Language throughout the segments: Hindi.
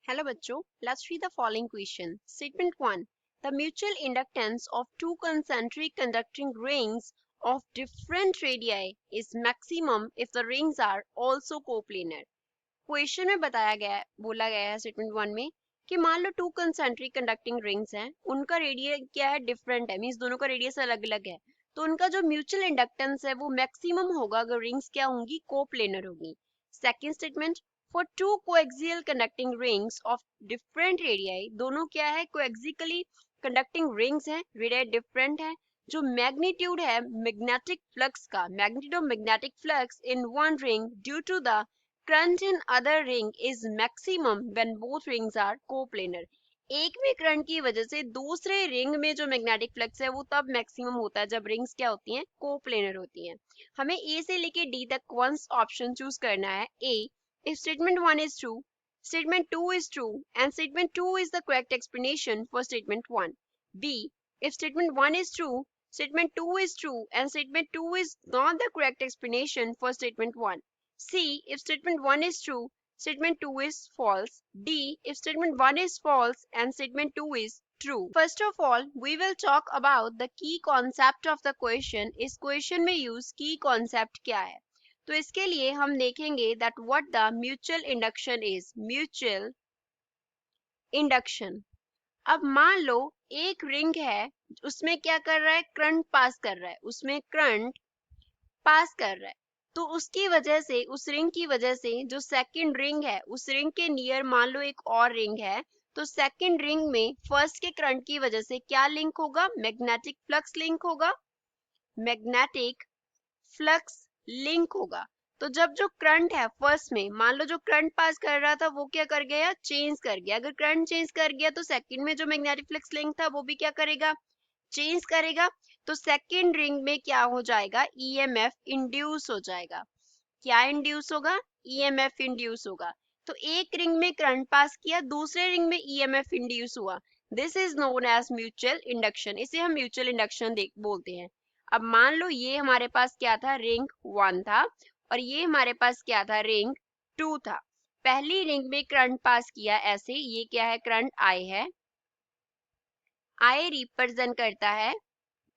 Hello बच्चों, let's read the following question. Statement 1. The mutual inductance of two concentric conducting rings of different radii is maximum if the rings are also coplanar. Question में बताया गया है, बोला गया है स्टेटमेंट 1 में कि मान लो टू कंसेंट्रिक कंडक्टिंग रिंग्स हैं, उनका रेडियस क्या है, डिफरेंट है, मींस दोनों का रेडियस अलग अलग है, तो उनका जो म्यूचुअल इंडक्टेंस है वो मैक्सिमम होगा अगर रिंग्स क्या होंगी, कोप्लेनर होगी. Second statement, for two coaxial conducting rings of different radii, दोनों क्या है, कोएक्सिकली कंडक्टिंग रिंग्स हैं, रेडियाई डिफरेंट है, जो मैग्नीट्यूड है मैग्नेटिक फ्लक्स का, magnitude of magnetic flux in one ring due to the current in other ring is maximum when both rings are coplanar. एक में करंट की वजह से दूसरे रिंग में जो मैग्नेटिक फ्लक्स है वो तब मैक्सिमम होता है जब रिंग्स क्या होती हैं, कोप्लेनर होती हैं. हमें ए से लेके डी तक कौन सा ऑप्शन चूज करना है. ए, if statement 1 is true, statement 2 is true and statement 2 is the correct explanation for statement 1. B, if statement 1 is true, statement 2 is true and statement 2 is not the correct explanation for statement 1. C, if statement 1 is true, statement 2 is false. D, if statement 1 is false and statement 2 is true. First of all, we will talk about the key concept of the question. इस question में use key concept क्या है. तो इसके लिए हम देखेंगे that what the mutual induction is. Mutual induction. अब मान लो एक रिंग है, उसमें क्या कर रहा है, करंट पास कर रहा है, उसमें करंट पास कर रहा है, तो उसकी वजह से, उस रिंग की वजह से जो सेकंड रिंग है, उस रिंग के नियर मान लो एक और रिंग है, तो सेकंड रिंग में फर्स्ट के करंट की वजह से क्या लिंक होगा, मैग्नेटिक फ्लक्स लिंक होगा, मैग्नेटिक फ्लक्स लिंक होगा. तो जब जो करंट है फर्स्ट में, मान लो जो करंट पास कर रहा था वो क्या कर गया, चेंज कर गया. अगर करंट चेंज कर गया तो सेकंड में जो मैग्नेटिक फ्लक्स लिंक था वो भी क्या करेगा, चेंज करेगा. तो सेकंड रिंग में क्या हो जाएगा, ईएमएफ इंड्यूस हो जाएगा. क्या इंड्यूस होगा, ईएमएफ इंड्यूस होगा. तो एक रिंग में करंट पास किया, दूसरे रिंग में ईएमएफ इंड्यूस हुआ. This is known as mutual induction. इसे हम म्यूचुअल इंडक्शन बोलते हैं. अब मान लो ये हमारे पास क्या था, रिंग 1 था और ये हमारे पास क्या था, रिंग 2 था. पहली रिंग में करंट पास किया ऐसे, ये क्या है, करंट आई है, आई रिप्रेजेंट करता है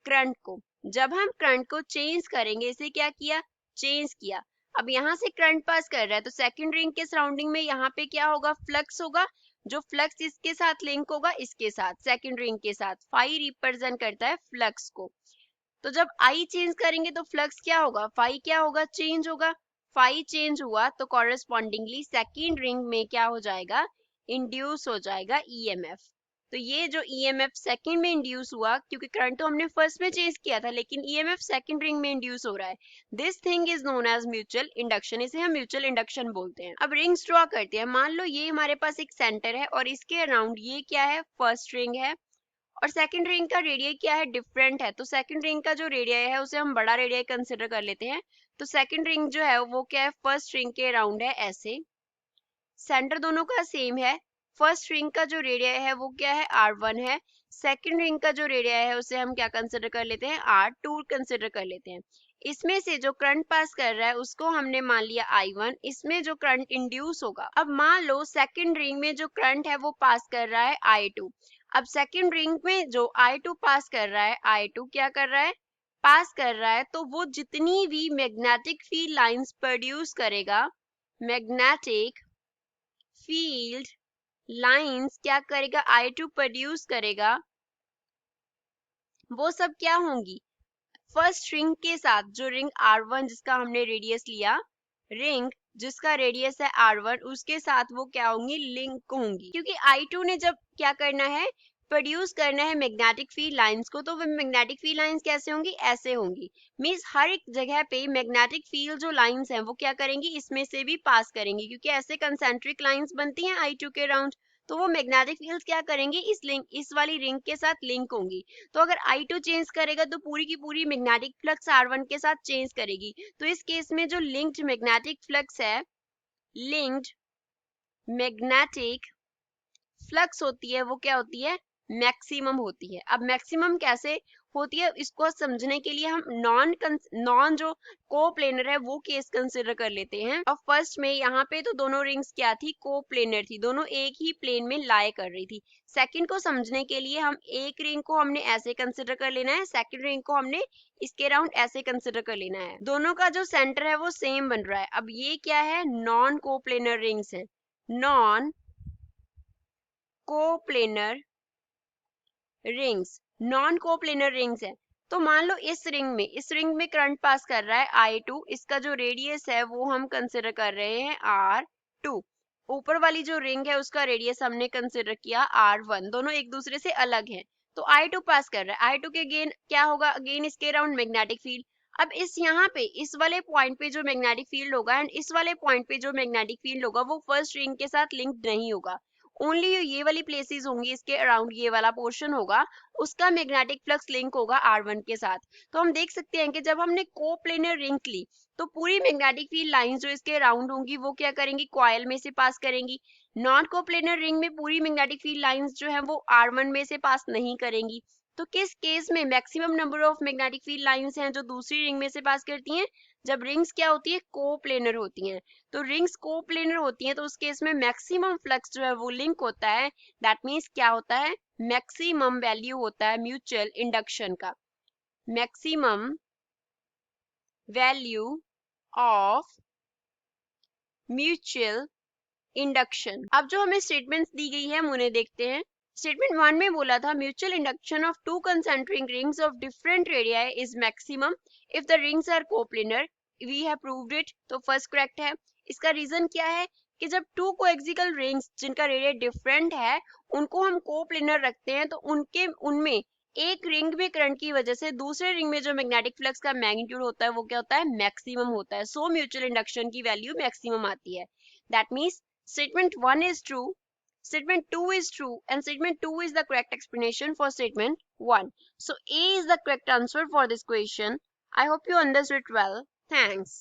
करंट को. जब हम करंट को चेंज करेंगे, इसे क्या किया, चेंज किया. अब यहाँ से करंट पास कर रहा है तो सेकंड रिंग के सराउंडिंग में यहाँ पे क्या होगा, फ्लक्स होगा, जो फ्लक्स इसके साथ लिंक होगा, इसके साथ, सेकंड रिंग के साथ. फाई रिप्रेजेंट करता है फ्लक्स को. तो जब आई चेंज करेंगे तो फ्लक्स क्या होगा, फाई क्या होगा, चेंज होगा. फाई चेंज हुआ तो कॉरेस्पॉन्डिंगली सेकंड रिंग में क्या हो जाएगा, इंड्यूस हो जाएगा ईएमएफ. तो ये जो ईएमएफ सेकंड में इंड्यूस हुआ, क्योंकि करंट तो हमने फर्स्ट में चेंज किया था, लेकिन ईएमएफ सेकंड रिंग में इंड्यूस हो रहा है. This thing is known as mutual induction. इसे हम म्यूचुअल इंडक्शन बोलते हैं. अब रिंग्स ड्रॉ करते हैं. मान लो ये हमारे पास एक सेंटर है और इसके अराउंड ये क्या है, फर्स्ट रिंग है और सेकंड रिंग का रेडियस क्या है, डिफरेंट है. तो सेकंड रिंग का जो रेडियस है उसे हम बड़ा रेडियस कंसिडर कर लेते हैं. तो सेकंड रिंग जो है वो क्या है, फर्स्ट रिंग के अराउंड है ऐसे. सेंटर दोनों का सेम है. फर्स्ट रिंग का जो रेडियस है वो क्या है, R1 है. सेकंड रिंग का जो रेडियस है उसे हम क्या कंसिडर कर लेते हैं, R2 कंसिडर कर लेते हैं. इसमें से जो करंट पास कर रहा है उसको हमने मान लिया I1. इसमें जो करंट इंड्यूस होगा, अब मान लो सेकंड रिंग में जो करंट है वो पास कर रहा है I2. अब सेकंड रिंग में जो I2 पास कर रहा है, I2 क्या कर रहा है, पास कर रहा है, तो वो जितनी भी मैग्नेटिक फील्ड लाइंस प्रोड्यूस करेगा, मैग्नेटिक फील्ड लाइंस क्या करेगा, I2 प्रोड्यूस करेगा, वो सब क्या होंगी, फर्स्ट रिंग के साथ, जो रिंग R1 जिसका हमने रेडियस लिया, रिंग जिसका रेडियस है R1, उसके साथ वो क्या होंगी, लिंक होंगी. क्योंकि I2 ने जब क्या करना है, प्रोड्यूस करना है मैग्नेटिक फील्ड लाइंस को, तो वो मैग्नेटिक फील्ड लाइंस कैसे होंगी, ऐसे होंगी. मींस हर एक जगह पे मैग्नेटिक फील्ड जो लाइंस हैं वो क्या करेंगी, इसमें से भी पास करेंगी, क्योंकि ऐसे कंसेंट्रिक लाइंस बनती हैं I2 के अराउंड. तो वो मैग्नेटिक फील्ड क्या करेंगी, इस वाली रिंग के साथ लिंक होंगी. तो अगर I2 चेंज करेगा तो पूरी की पूरी मैग्नेटिक फ्लक्स R1 के साथ चेंज करेगी. तो इस केस में जो लिंक्ड मैग्नेटिक फ्लक्स है, लिंक्ड मैग्नेटिक फ्लक्स होती है, वो क्या होती है, मैक्सिमम होती है। अब मैक्सिमम कैसे होती है इसको समझने के लिए हम नॉन जो कोप्लेनर है वो केस कंसिडर कर लेते हैं। अब फर्स्ट में यहाँ पे तो दोनों रिंग्स क्या थी, कोप्लेनर थी, दोनों एक ही प्लेन में लाई कर रही थी। सेकंड को समझने के लिए हम एक रिंग को हमने ऐसे कंसिडर कर लेना है, सेकंड रिंग को हमने इसके अराउंड ऐसे कंसिडर कर लेना है। दोनों का जो सेंटर है वो सेम बन रहा है। अब ये क्या है, नॉन कोप्लेनर रिंग्स है, non coplanar rings, non coplanar rings है। तो मान लो इस रिंग में करंट पास कर रहा है I2, इसका जो रेडियस है वो हम कंसिडर कर रहे हैं R2। ऊपर वाली जो रिंग है उसका रेडियस हमने कंसिडर किया R1, दोनों एक दूसरे से अलग हैं। तो I2 पास कर रहा है, I2 के गेन क्या होगा, अगेन इसके अराउंड मैग्नेटिक फील्ड। अब इस यहाँ पे इस वाले पॉइंट पे जो मैग्नेटिक फील्ड होगा एंड इस वाले पॉइंट पे जो मैग्नेटिक फील्ड होगा वो फर्स्ट रिंग के साथ लिंक्ड नहीं होगा। ओनली ये वाली प्लेसेस होंगी, इसके अराउंड ये वाला पोर्शन होगा, उसका मैग्नेटिक फ्लक्स लिंक होगा R1 के साथ। तो हम देख सकते हैं कि जब हमने कोप्लेनर रिंग ली तो पूरी मैग्नेटिक फील्ड लाइंस जो इसके अराउंड होंगी वो क्या करेंगी, कॉइल में से पास करेंगी। नॉन कोप्लेनर रिंग में पूरी मैग्नेटिक फील्ड लाइंस जो है वो R1 में से पास नहीं करेंगी। तो किस केस में maximum number of magnetic field lines हैं जो दूसरी रिंग में से पास करती हैं, जब रिंग्स क्या होती है, कोप्लेनर होती हैं। तो रिंग्स कोप्लेनर होती हैं तो उस केस में मैक्सिमम फ्लक्स जो है वो लिंक होता है। दैट मीन्स क्या होता है, मैक्सिमम वैल्यू होता है म्यूचुअल इंडक्शन का, maximum value of mutual induction. अब जो हमें स्टेटमेंट्स दी गई है हम उन्हें देखते हैं। स्टेटमेंट 1 में बोला था mutual induction of two concentric rings of different radii is maximum if the rings are coplanar, we have proved it. तो फर्स्ट करेक्ट है। इसका रीजन क्या है कि जब टू कोएक्सियल रिंग्स जिनका रेडियस डिफरेंट है उनको हम कोप्लेनर रखते हैं तो उनमें एक रिंग में करंट की वजह से दूसरे रिंग में जो मैग्नेटिक फ्लक्स का मैग्नीट्यूड होता है वो क्या होता है, मैक्सिमम होता है। सो म्यूचुअल इंडक्शन की वैल्यू मैक्सिमम आती है। That means statement 1 is true, statement 2 is true, and statement 2 is the correct explanation for statement 1. So A is the correct answer for this question. I hope you understood well. Thanks.